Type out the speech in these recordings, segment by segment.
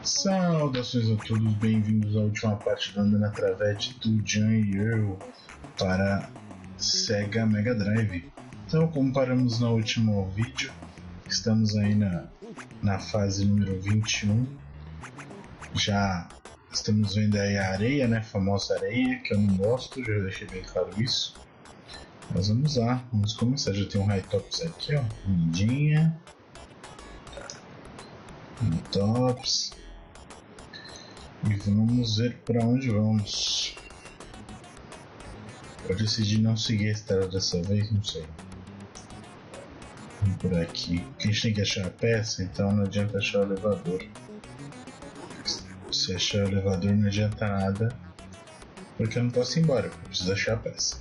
Saudações a todos, bem-vindos à última parte da Andando através do Jan e eu para Sega Mega Drive. Então, como paramos no último vídeo, estamos aí na fase número 21. Já estamos vendo aí a areia, né? A famosa areia, que eu não gosto, já deixei bem claro isso. Mas vamos lá, vamos começar. Já tem um High Tops aqui, ó, comidinha. Tops. E vamos ver para onde vamos. Eu decidi não seguir a estrada dessa vez, não sei. Vamos por aqui. Porque a gente tem que achar a peça, então não adianta achar o elevador. Se achar o elevador não adianta nada, porque eu não posso ir embora, eu preciso achar a peça.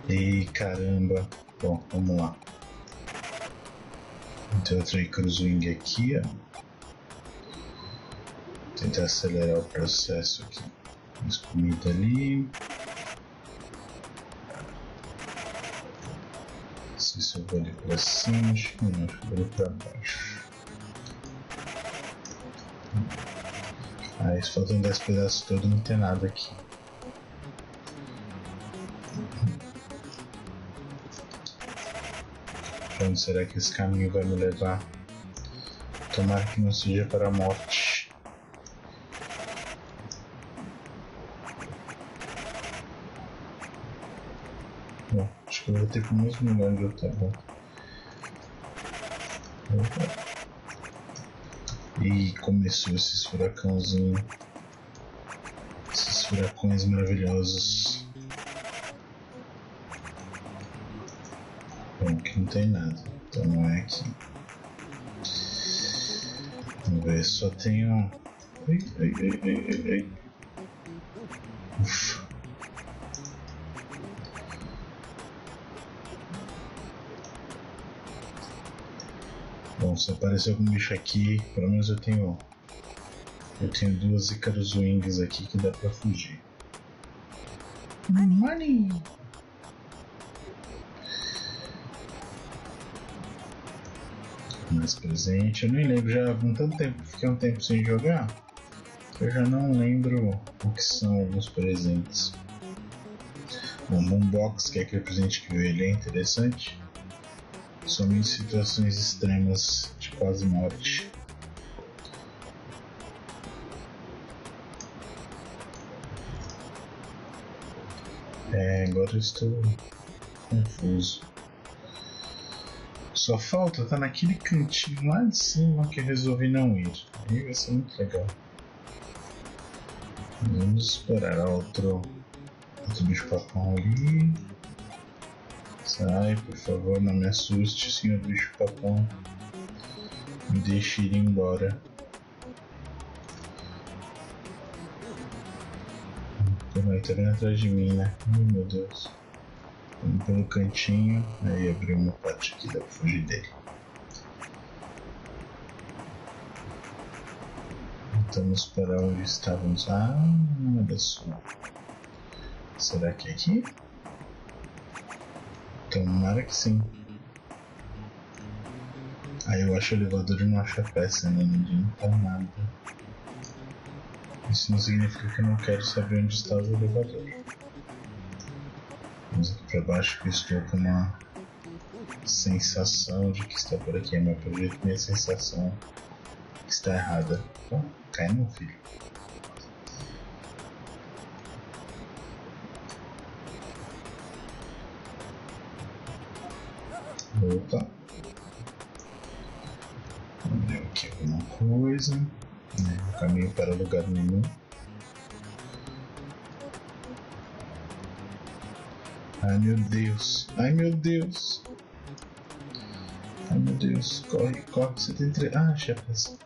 E caramba. Bom, vamos lá. Tem outra Cruising aqui, ó. Tentar acelerar o processo aqui. Mais comida ali. Não sei se eu vou ali pra cima, acho que não, acho que vou ali pra baixo. Isso faltam 10 pedaços todos, não tem nada aqui. Pra onde será que esse caminho vai me levar? Tomara que não seja para a morte. Bom, acho que eu vou ter que ir no mesmo lugar onde eu estava. E começou esses furacãozinhos. Esses furacões maravilhosos. Bom, aqui não tem nada, então não é aqui. Vamos ver, só tenho. Ai. Ufa. Bom, se aparecer algum bicho aqui, pelo menos eu tenho duas Icarus Wings aqui que dá pra fugir. Money! Mais presente, eu nem lembro, já há tanto tempo, fiquei um tempo sem jogar, eu já não lembro o que são alguns presentes. Bom, Boombox, que é aquele presente que veio, ele é interessante. Somente em situações extremas de quase morte. Agora eu estou confuso. Só falta tá naquele cantinho lá de cima que eu resolvi não ir. Aí vai ser muito legal. Vamos esperar outro bicho papão ali. Sai, por favor, não me assuste, senhor bicho papão. Me deixe ir embora. Ele tá vindo atrás de mim, né? Ai, meu Deus. Vamos pelo cantinho. Aí abriu uma parte aqui, dá pra fugir dele. Vamos para onde estávamos. Olha só. Será que é aqui? Tomara que sim. Aí eu acho o elevador e não acho a peça, né? Não adianta nada. Isso não significa que eu não quero saber onde está o elevador. Vamos aqui para baixo que eu estou com uma sensação de que está por aqui, mas pelo jeito minha sensação está errada. Bom, cai não, filho. Opa. Vamos ver aqui alguma coisa. Não caminho para lugar nenhum. Ai meu Deus. Ai meu Deus. Ai meu Deus. Corre, corre. Você tem 3. Chefes.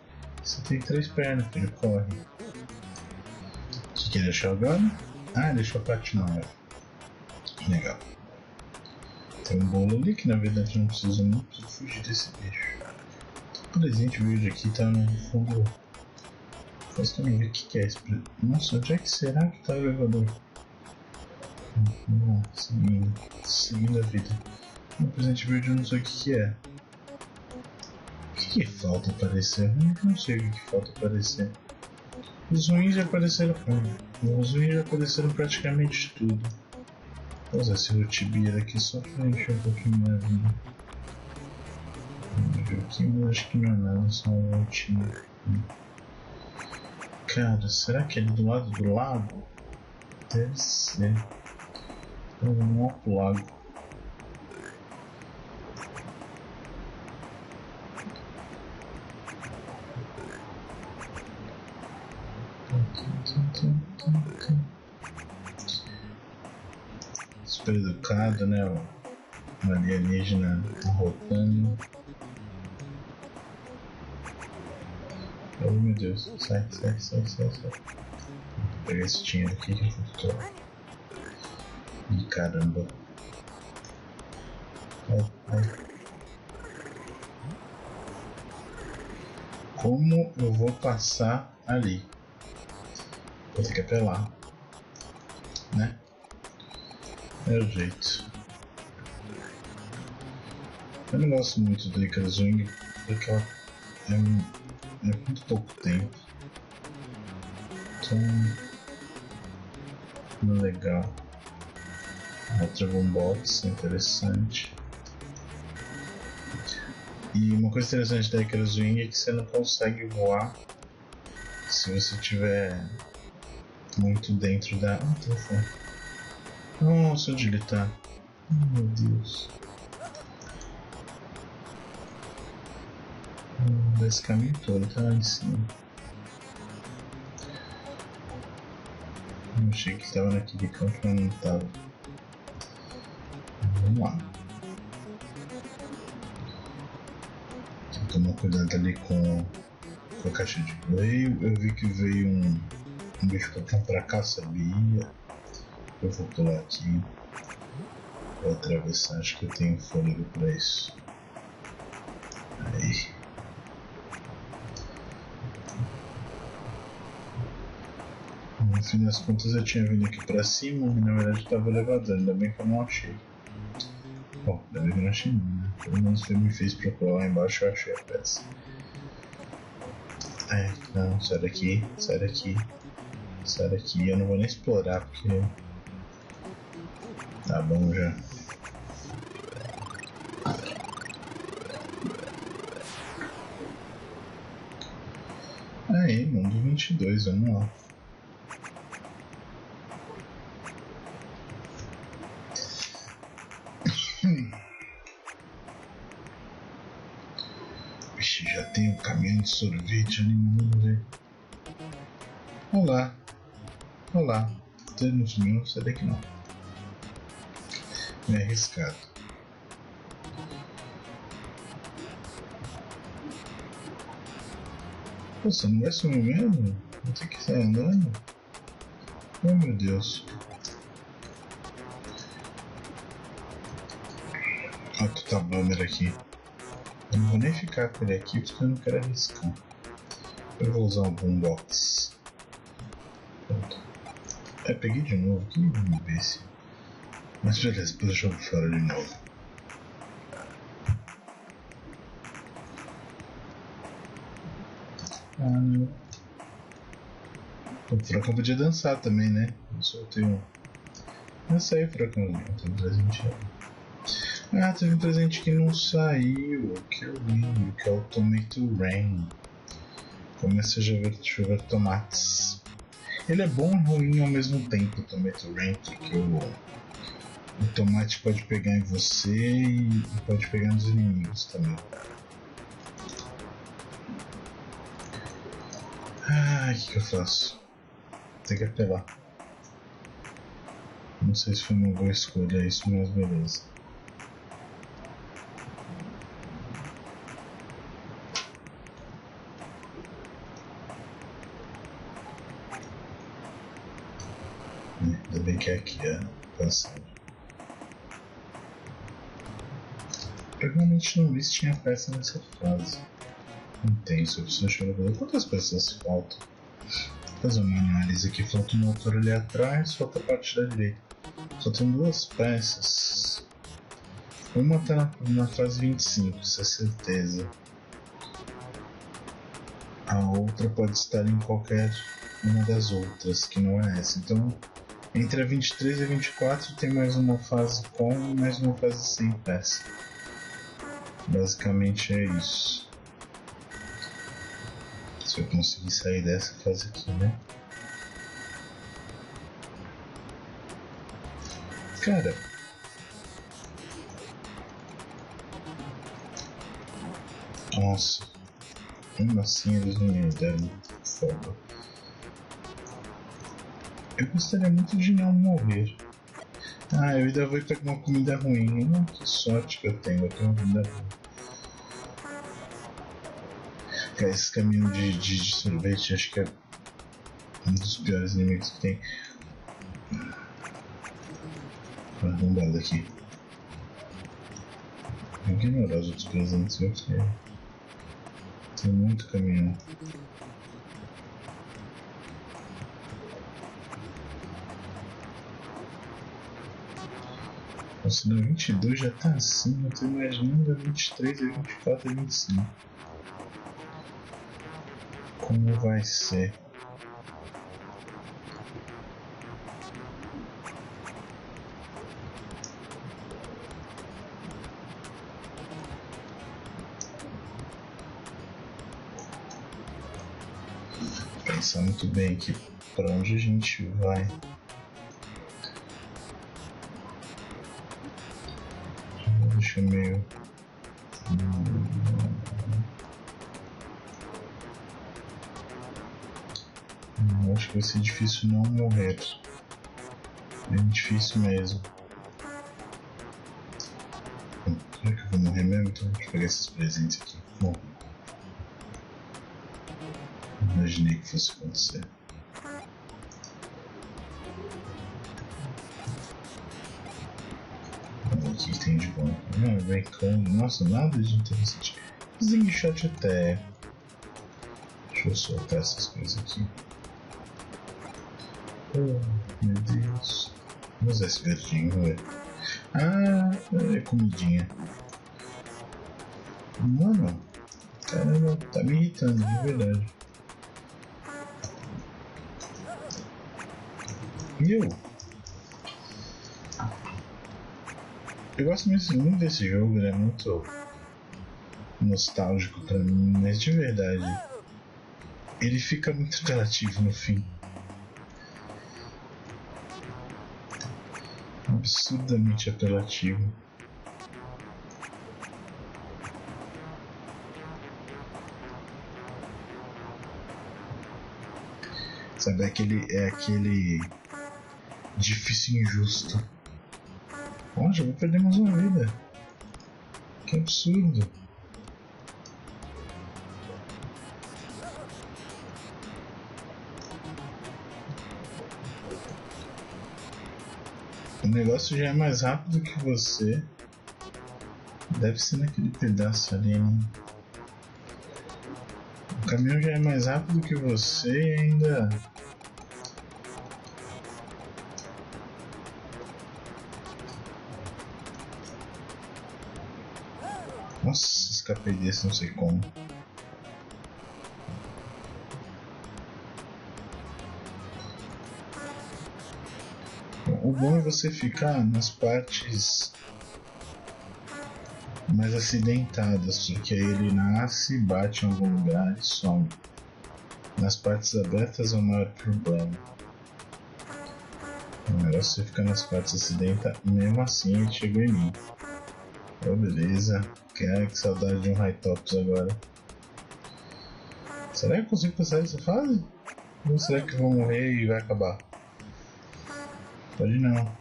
Você tem 3 pernas, filho. Corre. O que ele deixou agora? Deixou a parte maior. Legal. Tem um bolo ali que na verdade não preciso nem fugir desse bicho. O presente verde aqui tá no fundo. Faz também ver o que é esse. Nossa, onde é que será que tá o elevador? Bom, seguindo a vida. O presente verde eu não sei o que é. O que falta aparecer? Eu não sei o que falta aparecer. Os ruins já apareceram. Os ruins já apareceram praticamente tudo. Vou usar esse Rotibir aqui só pra encher um pouquinho minha vida. Vamos ver aqui, mas acho que não é nada, só um voltinho. Cara, será que é do lado do lago? Deve ser. Então vamos lá pro lago. Super educado, né? Um alienígena arrotando. Oh meu Deus, sai. Vou pegar esse dinheiro aqui que eu tô. Ih, caramba. Ai. Como eu vou passar ali? Vou ter que apelar, né? É o jeito. Eu não gosto muito do Icarus Wing porque ela é muito pouco tempo. Então não é legal. A Dragon Box é interessante. E uma coisa interessante da Icarus Wing é que você não consegue voar se você estiver muito dentro da. Telefone. Nossa, onde ele tá? Oh, meu Deus. Desse caminho todo, tá lá em cima. Eu achei que estava naquele campo, mas não estava. Vamos lá. Tem que tomar cuidado ali com a caixa de veio. Eu vi que veio um bicho pra cá, sabia? Eu vou pular aqui. Vou atravessar, acho que eu tenho fôlego pra isso. Aí. No fim das contas eu tinha vindo aqui pra cima e na verdade estava elevador, ainda bem que eu não achei. Bom, ainda bem que eu não achei não, né? Pelo menos ele me fez procurar lá embaixo e eu achei a peça. Não, sai daqui. Eu não vou nem explorar porque... Tá bom já. Aí, mundo 22, vamos lá. Vixe, já tem um caminhão de sorvete ali, vamos ver. Olá. Temos mil, sai daqui não. É arriscado. Pô, você não vai sumir mesmo? Vou ter que sair andando? Oh meu Deus. Olha o Tutabummer aqui. Eu não vou nem ficar com ele aqui porque eu não quero arriscar. Eu vou usar um boombox. Pronto. Peguei de novo. Que imbecil. Mas beleza, depois eu jogo fora de novo. O Furacão podia dançar também, né? Eu soltei um. Dança aí, Furacão. Tem um presente aí. Teve um presente que não saiu. Que eu lembro, que é o Tomato Rain. Começa a chover tomates. Ele é bom e ruim ao mesmo tempo, o Tomato Rain, porque o tomate pode pegar em você e pode pegar nos inimigos também. O que eu faço? Tem que apelar. Não sei se foi uma boa escolha isso, mas beleza. Ainda bem que é aqui a passagem. Eu realmente não vi se tinha peça nessa fase. Não tem, só preciso achar. Quantas peças faltam? Vou fazer uma análise aqui. Falta um motor ali atrás, falta a parte da direita. Faltam duas peças. Uma tá na fase 25, isso é certeza. a outra pode estar em qualquer uma das outras, que não é essa. Então, entre a 23 e a 24 tem mais uma fase com e mais uma fase sem peça. Basicamente é isso. Se eu conseguir sair dessa fase aqui, né? Cara, nossa, mesmo assim eles não me deram fogo. Eu gostaria muito de não morrer. Ah, eu ainda vou pegar uma comida ruim. Que sorte que eu tenho uma comida ruim. Cara, esse caminhão de sorvete acho que é um dos piores inimigos que tem. Arrombado aqui. Vou ignorar os outros presentes, porque tem muito caminhão. Nossa, no 22 já tá assim, eu tô imaginando a 23, a 24 e a 25. Como vai ser? Pensar muito bem aqui para onde a gente vai. Deixa eu meio. Acho que vai ser difícil não morrer. Bem difícil mesmo. Será que eu vou morrer mesmo? Então deixa eu pegar esses presentes aqui. Bom, imaginei que fosse acontecer. O que tem de bom? Bacon. Nossa, nada de interessante. Zing shot até. Deixa eu soltar essas coisas aqui. Oh, meu Deus. Vamos usar esse verdinho, velho. Ah, é comidinha. Mano, caramba, tá me irritando, de verdade. E eu gosto muito desse jogo, ele é muito nostálgico pra mim, mas de verdade, ele fica muito apelativo no fim. Absurdamente apelativo. Sabe, aquele difícil e injusto. Poxa, eu vou perder mais uma vida. Que absurdo. O negócio já é mais rápido que você. Deve ser naquele pedaço ali, né? O caminhão já é mais rápido que você e ainda... Nossa, escapei desse, não sei como. O bom é você ficar nas partes mais acidentadas, porque aí ele nasce, bate em algum lugar e some. Nas partes abertas é o maior problema. O negócio é você ficar nas partes acidentadas, mesmo assim ele chegou em mim. Oh, beleza. Que saudade de um Hytops agora. Será que eu consigo passar dessa fase? Ou será que eu vou morrer e vai acabar? Pode não.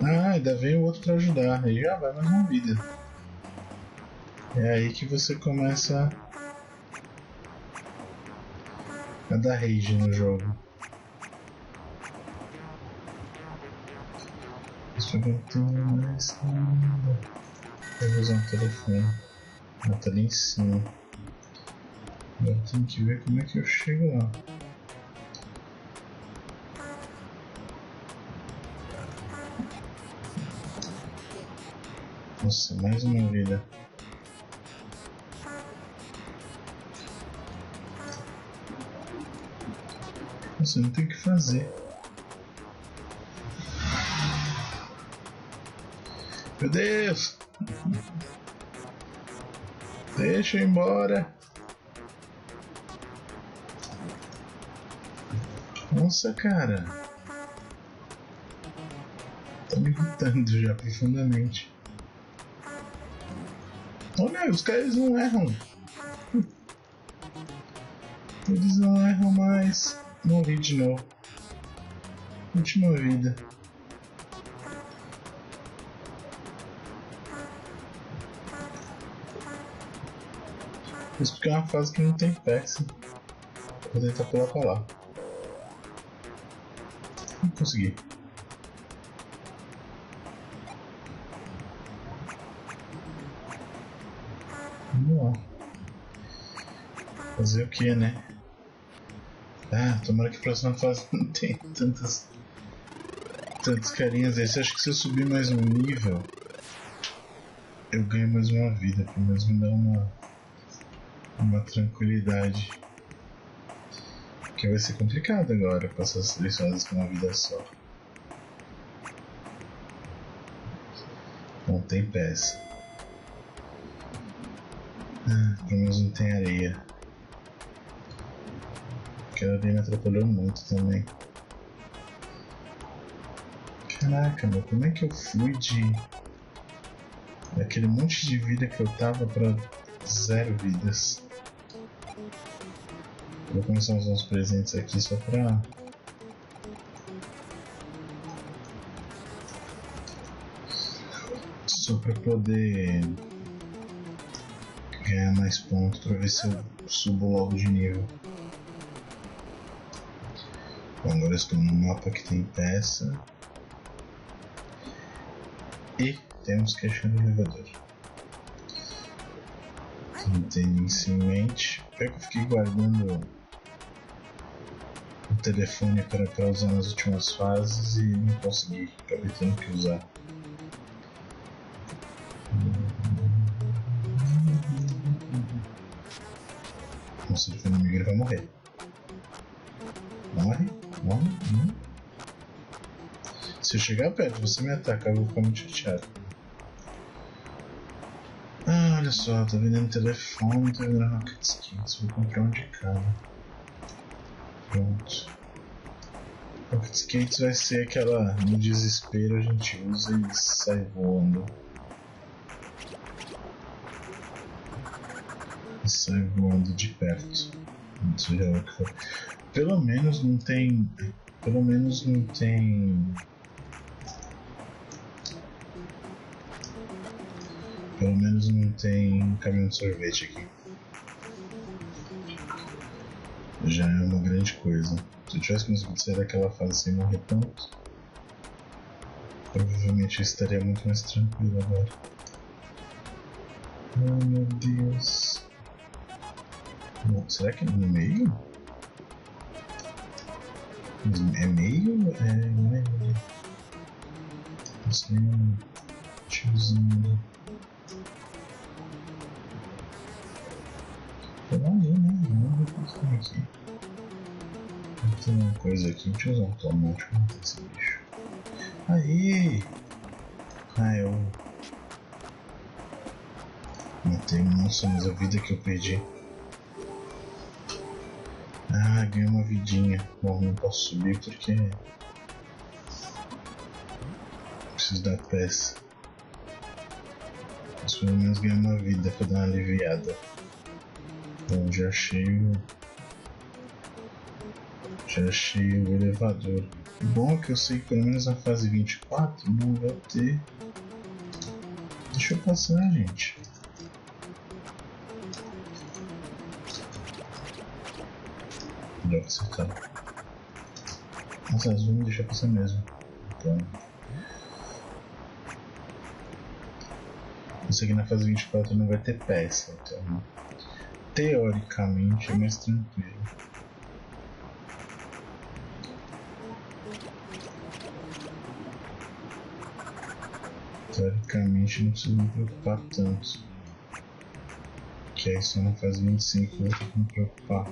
Ah, ainda vem o outro pra ajudar. Aí já vai mais uma vida. É aí que você começa a dar rage no jogo. Estou perguntando mais nada. Eu vou usar um telefone. Ah, tá ali em cima. Agora tem que ver como é que eu chego lá. Nossa, mais uma vida. Nossa, não tem o que fazer. Meu Deus! Deixa eu ir embora. Nossa, cara. Tá me irritando já profundamente. Olha, os caras não erram. Eles não erram mais. Morri de novo. Última vida. Isso porque é uma fase que não tem peça. Vou tentar pular pra lá. Não consegui. Vamos lá. Fazer o que, né? Ah, tomara que a próxima fase não tenha tantos carinhas desse. Acho que se eu subir mais um nível, eu ganho mais uma vida. Pelo menos me dá uma tranquilidade. Porque vai ser complicado agora passar as 3 fases com uma vida só. Não tem peça. Pelo menos não tem areia. Aquela areia me atrapalhou muito também. Caraca, meu, como é que eu fui daquele monte de vida que eu tava pra 0 vidas? Vou começar a usar uns presentes aqui só pra... poder ganhar mais pontos, pra ver se eu subo logo de nível. Bom, agora eu estou no mapa que tem peça. E temos que achar o elevador. Não tem isso em mente. Pior que eu fiquei guardando o telefone para usar nas últimas fases e não consegui. Acabei tendo que usar. Nossa, ele foi inimigo, ele vai morrer. Morre. Se eu chegar perto, você me ataca, eu vou ficar muito chateado. Ah, olha só, tô vendendo telefone, tô vendendo Rocket Skins, vou comprar um de cada. Pronto. Rocket Skates vai ser aquela, no desespero a gente usa e sai voando. E sai voando de perto. Isso já é o que for. Pelo menos não tem caminhão de sorvete aqui. Já é uma grande coisa. Se eu tivesse conseguido sair daquela fase sem morrer tanto, provavelmente eu estaria muito mais tranquilo agora. Oh meu Deus. Bom, será que é no meio? É meio? Não é meio. Isso nem é um tiozinho. Vamos ver, né? Vamos ver o que tem aqui. Tem uma coisa aqui, deixa eu usar um tomate pra matar esse bicho. Aí! Ah, eu matei, nossa, mas a vida que eu perdi. Ah, ganhei uma vidinha. Bom, não posso subir porque preciso da peça. Mas pelo menos ganhei uma vida pra dar uma aliviada. Bom, já achei o elevador. O bom é que eu sei que pelo menos na fase 24 não vai ter. Deixa eu passar, gente. Melhor que você tá. Nossa, elas vão me deixar passar mesmo. Então. Eu sei que na fase 24 não vai ter peça, então. Teoricamente é mais tranquilo. Teoricamente não preciso me preocupar tanto. Que aí só na fase 25 eu vou ter que me preocupar.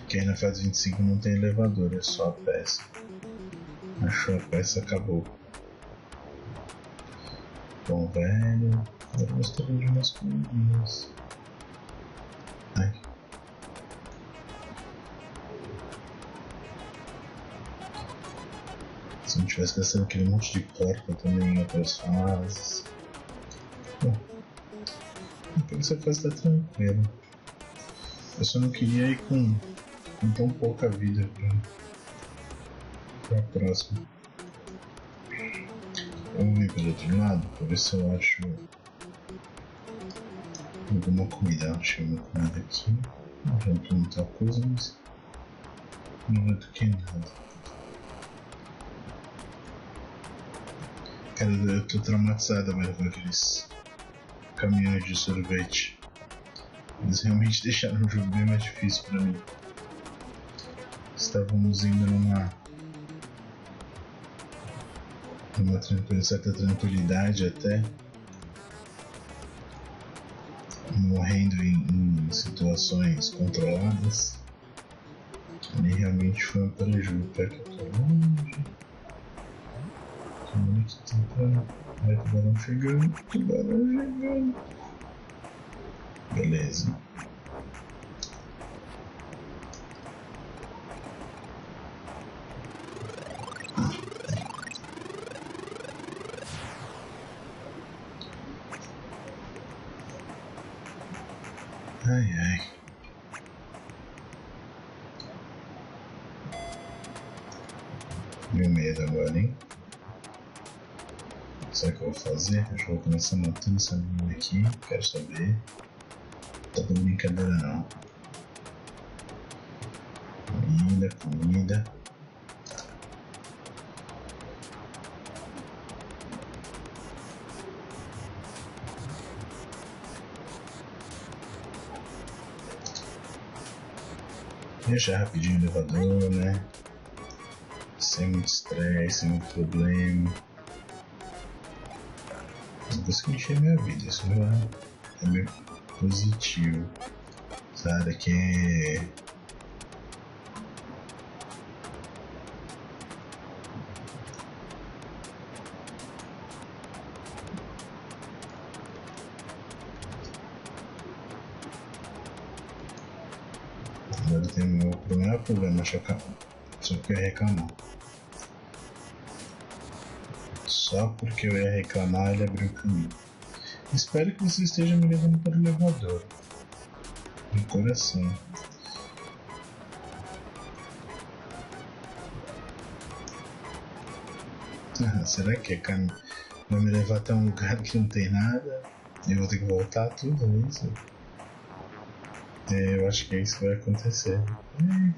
Que aí na fase 25 não tem elevador, é só a peça. Achou a peça, acabou. Bom, velho, eu gostaria de umas coisinhas. Ai. Se não tivesse gastado aquele monte de porca também em outras fases. Bom, então essa fase tá tranquila. Eu só não queria ir com tão pouca vida pra próxima. Vamos ir pelo outro lado pra ver se eu acho alguma comida. Achei uma comida aqui. Não já tem muita coisa, mas não é do que nada. Cara, eu tô traumatizado agora com aqueles caminhões de sorvete. Eles realmente deixaram o jogo bem mais difícil pra mim. Estávamos indo numa certa tranquilidade até, morrendo em situações controladas. E realmente foi um prejuízo. Para que eu tô longe. Como é que tem pra... Vai, tubarão chegando, tubarão chegando. Beleza. Ai, ai. Meu medo agora, hein? Sabe o que eu vou fazer? Eu já vou começar matando essa menina aqui. Quero saber. Tá com brincadeira não. Comida, comida. Deixar rapidinho o elevador, né? Sem muito estresse, sem muito problema. Não consegui encher minha vida, isso já é bem positivo. Essa área aqui é... Agora tem o meu primeiro problema, só que eu ia reclamar. Só porque eu ia reclamar, ele abriu o caminho. Espero que você esteja me levando para o elevador. De coração. Será que vai me levar até um lugar que não tem nada? E eu vou ter que voltar tudo isso? Eu acho que é isso que vai acontecer.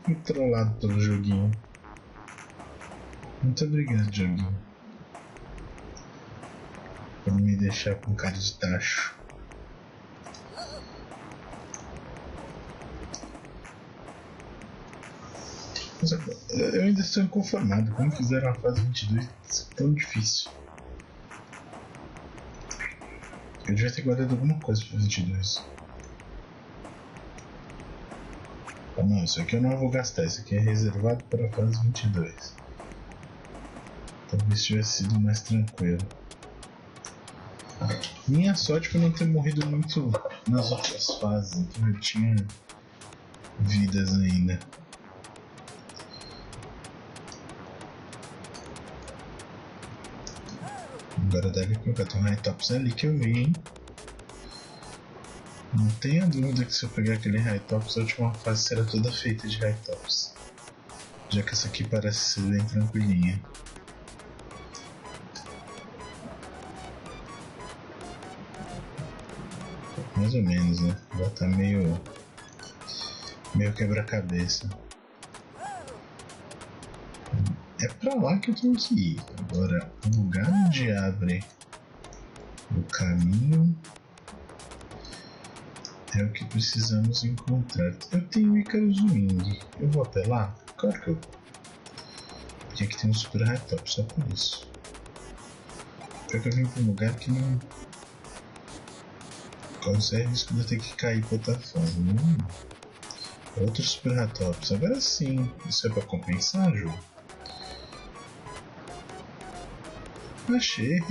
Fui trollado pelo joguinho. Muito obrigado, joguinho, por me deixar com cara de tacho. Mas eu ainda estou inconformado. Como fizeram a fase 22 ser tão difícil? Eu devia ter guardado alguma coisa para 22. Ah, não, isso aqui eu não vou gastar. Isso aqui é reservado para a fase 22. Talvez tivesse sido mais tranquilo. Minha sorte foi não ter morrido muito nas outras fases, então eu tinha vidas ainda. Agora deve colocar tem um High-Tops ali que eu vi, hein? Não tenha dúvida que se eu pegar aquele High-Tops, a última fase será toda feita de High-Tops. Já que essa aqui parece ser bem tranquilinha. Mais ou menos, né? Já tá meio quebra-cabeça. É pra lá que eu tenho que ir. Agora, o lugar onde abre o caminho é o que precisamos encontrar. Eu tenho Icarus Wing. Eu vou até lá? Claro que eu vou. Porque aqui tem um Super High-Top, só por isso. Pior que eu vim pra um lugar que não... corre risco de eu ter que cair plataforma. Outro Super Ratops. Agora sim. Isso é pra compensar, jogo? Achei.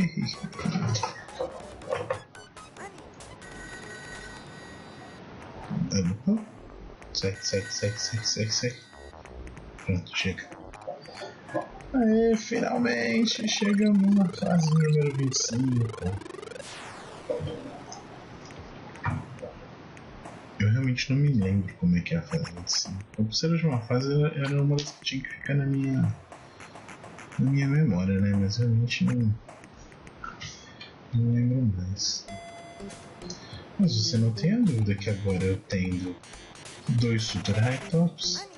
Opa. Sai. Pronto, chega. Aê, finalmente chegamos na fase número 25. Eu realmente não me lembro como é que é a fase 25. A terceira última fase era uma das que tinha que ficar na minha memória, né? Mas realmente não lembro mais. Mas você não tem a dúvida que agora eu tendo 2 Super High-Tops,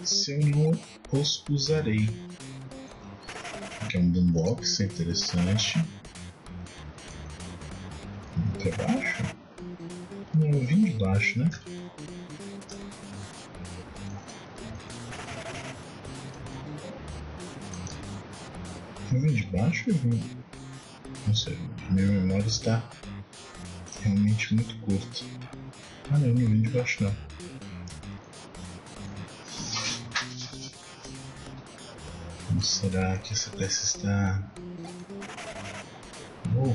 se eu não os usarei. Aqui é um boombox interessante. Pra baixo? Não, eu vim de baixo, né? Eu vim de baixo ou eu vim... Não sei, minha memória está realmente muito curta. Ah não, eu não vim de baixo não. Será que essa peça está... Oh.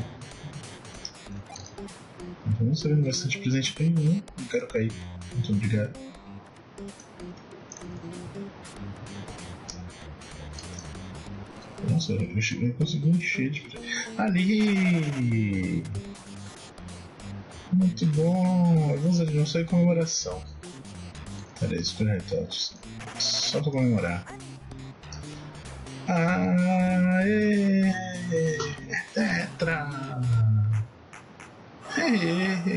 Então você vendo bastante presente pra mim, né? Não quero cair. Muito obrigado. Nossa, eu consegui encher de presente. Ali! Muito bom! Eu vou usar de novo só em comemoração. Peraí, Super Retotes. Só pra comemorar. Aê! Tetra!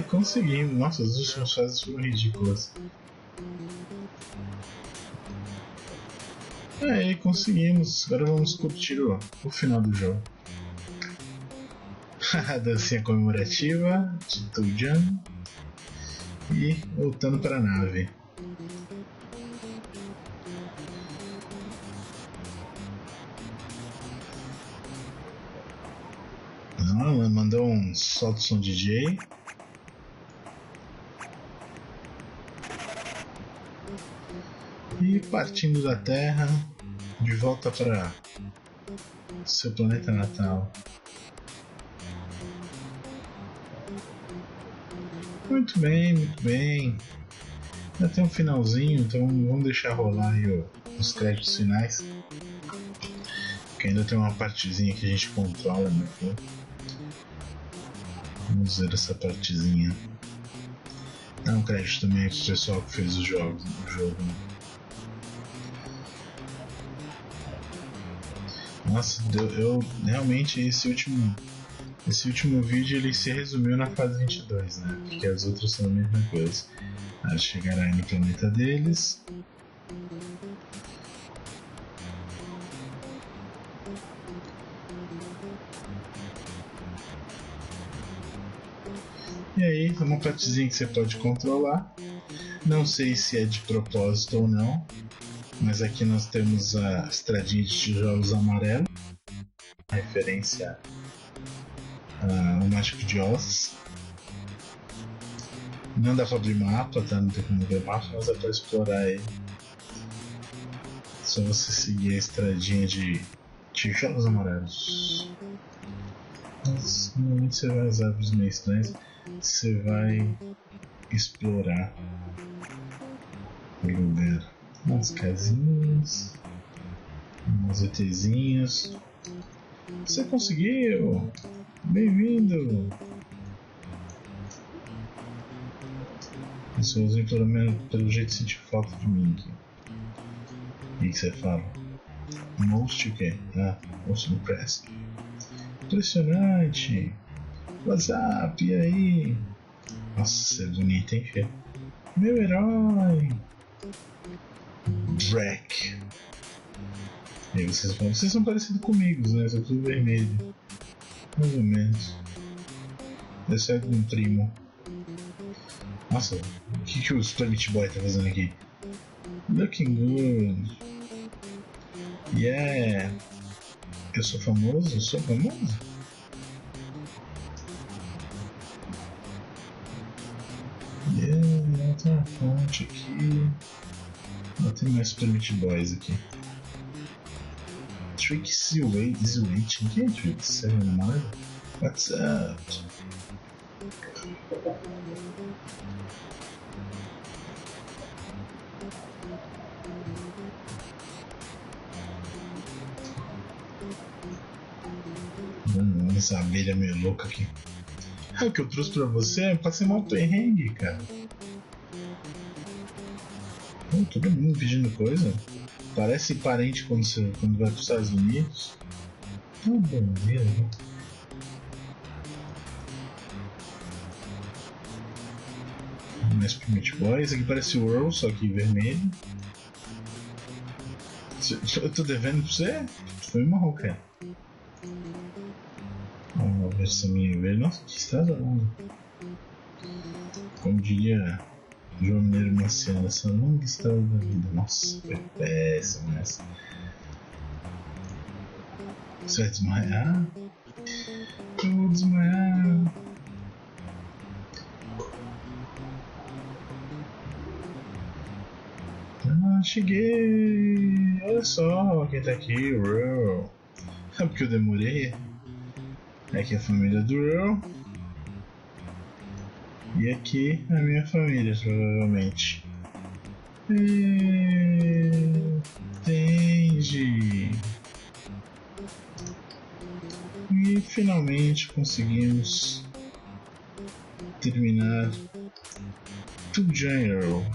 Conseguimos! Nossa, as últimas fases foram ridículas. Aê, conseguimos! Agora vamos curtir o final do jogo. A dancinha comemorativa de Toujan. E voltando para a nave. Ela mandou um solta o som DJ. E partindo da Terra, de volta para seu planeta natal. Muito bem, muito bem. Já tem um finalzinho, então vamos deixar rolar aí os créditos finais. Que ainda tem uma partezinha que a gente controla, né? Vamos ver essa partezinha. Dá um crédito também pro pessoal que fez o jogo. Nossa, eu realmente esse último vídeo ele se resumiu na fase 22, né? Porque as outras são a mesma coisa. Eles chegaram aí no planeta deles. E aí, uma partezinha que você pode controlar. Não sei se é de propósito ou não, mas aqui nós temos a estradinha de tijolos amarelo, referência ao Mágico de Oz. Não dá pra abrir mapa, tá? Não tem como ver mapa, mas dá pra explorar ele. Só você seguir a estradinha de tijolos amarelos. Mas, normalmente você vai às árvores meio estranhas, você vai explorar o lugar. Umas casinhas, umas ETzinhas. Você conseguiu! Bem-vindo! Pessoalzinho pelo jeito sentiu falta de mim aqui. O que você fala? Most o quê? Ah, most impressed. Impressionante! WhatsApp, e aí? Nossa, você é bonita, hein, filho? Meu herói! Drek. E aí vocês falam, vocês são parecidos comigo, né? São tudo vermelho. Mais ou menos. Esse é um primo. Nossa, o que o Super Meat Boy tá fazendo aqui? Looking good. Yeah. Eu sou famoso? Eu sou famoso? monte aqui. Não tem mais Super Meat Boys aqui. Trixie Waiting. Quem é Trixie? Seven Mile? What's up? Essa abelha meio louca aqui. O que eu trouxe pra você é pra ser mal perrengue, cara. Todo mundo pedindo coisa. Parece parente quando vai para os Estados Unidos. Tá bom mesmo. Mais pro Meat Boy. Esse aqui parece o Earl, só que vermelho. Eu tô devendo pra você? Foi marrom, cara. Vamos ver se a minha verde. Nossa, que estrada longa. Como diria João Mineiro Marciano, essa longa estrada da vida. Nossa, foi péssimo essa. Você vai desmaiar? Eu vou desmaiar. Ah, cheguei! Olha só quem tá aqui, o Earl. É porque eu demorei. Aqui é a família do Earl. E aqui a minha família, provavelmente. Entendi. E finalmente conseguimos terminar Two General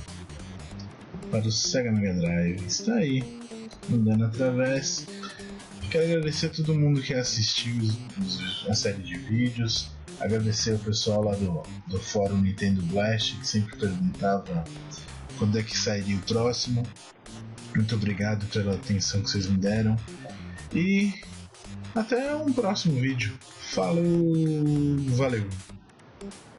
para o Sega Mega Drive. Está aí, andando através. Quero agradecer a todo mundo que assistiu a série de vídeos. Agradecer o pessoal lá do fórum Nintendo Blast, que sempre perguntava quando é que sairia o próximo. Muito obrigado pela atenção que vocês me deram. E até um próximo vídeo. Falou, valeu!